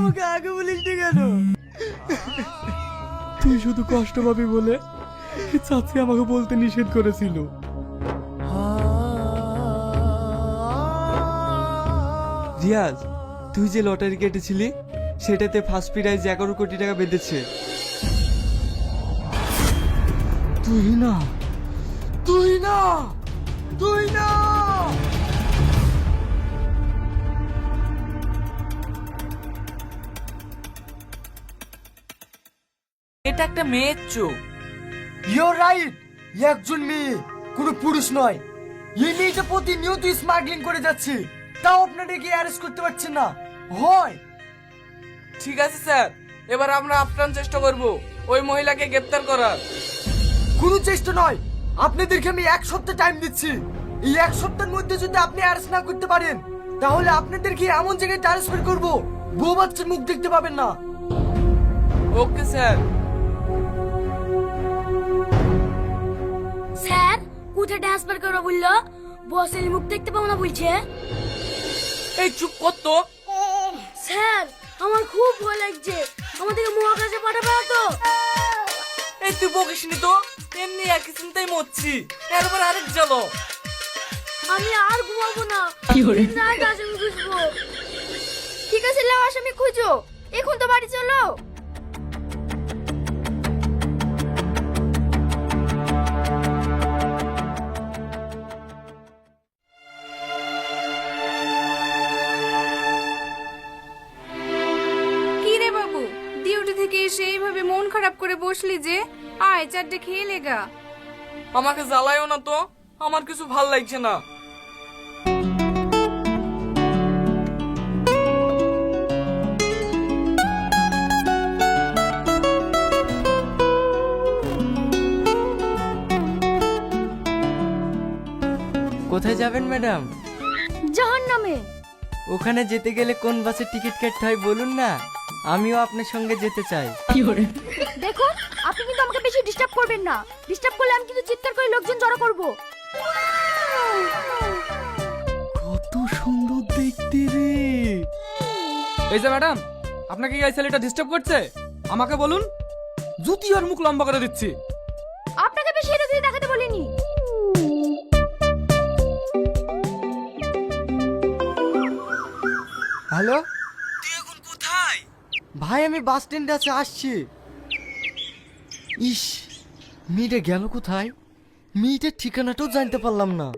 আমাকে আগে বলিসনি কেন? তুই শুধু কষ্ট পাবি বলে চাচি আমাকে বলতে নিষেধ করেছিল। রিয়াজ, তুই যে লটারি কেটেছিলি সেটাতে ফার্স্ট প্রাইজ 11 কোটি টাকা বেঁধেছে। তুই না, তুই না, তুই না। এটা একটা মেয়ের চোখ। ইউর রাইট, একজন মেয়ে, কোনো পুরুষ নয়। এই মেয়েটা প্রতিনিয়ত স্মাগলিং করে যাচ্ছে, তাও আপনারা কি অ্যারেস্ট করতে পারছেন না? হয় ঠিক আছে স্যার, এবার আমরা আপ্রাণ চেষ্টা করব ওই মহিলাকে গ্রেফতার করার। কোনো চেষ্টা নয়, আপনাদেরকে আমি 1 সপ্তাহ টাইম দিচ্ছি। এই 1 সপ্তাহের মধ্যে যদি আপনি অ্যারেস্ট না করতে পারেন তাহলে আপনাদেরকে এমন জায়গায় ট্রান্সফার করব বউ বাচ্চার মুখ দেখতে পাবেন না। Okay sir. স্যার কোথায় ট্রান্সফার করো বললো? বসের মুখ দেখতে পাবো না বলছে। এই চুপ কর তো। স্যার আমার খুব ভয় লাগছে, আমাদেরকে মহাকাশে পাঠাবে না তো? এই তুই বকিসনি তো, এমনি একই চিন্তায় মরছি, এরপর আরেক জ্বালো। আমি আর ঘুমাবো না, রাত আসামি খুঁজবো। ঠিক আছে লাও, আসামি খুঁজো, এখন তো বাড়ি চলো। কি রে বাবু, ডিউটি থেকে এসে এইভাবে মন খারাপ করে বসলি যে? আয় চারটে খেয়ে লেগা। আমাকে জ্বালায়ও না তো, আমার কিছু ভাল লাগছে না। কোথায় যাবেন ম্যাডাম? জাহান্নামে। ওখানে যেতে গেলে কোন বাসের টিকিট কাটতে হয় বলুন না, আমিও আপনার সঙ্গে যেতে চাই। দেখুন আপনি কিন্তু আমাকে বেশি ডিস্টার্ব করবেন না, ডিস্টার্ব করলে আমি কিন্তু চিৎকার করে লোকজন জড়ো করব। কত সুন্দর দেখতে রে। এই যে ম্যাডাম, আপনাকে কি এই ছেলেটা ডিস্টার্ব করছে? আমাকে বলুন, জুতি আর মুখ লম্বা করে দিচ্ছি। আপনাকে বেশি এটা দিয়ে দেখাতে বলিনি। হ্যালো তুই এখন কোথায়? ভাই, আমি বাস স্ট্যান্ডে আছে, আসছি। ইস, মেয়েটা গেল কোথায়? মেয়েটার ঠিকানাটাও জানতে পারলাম না।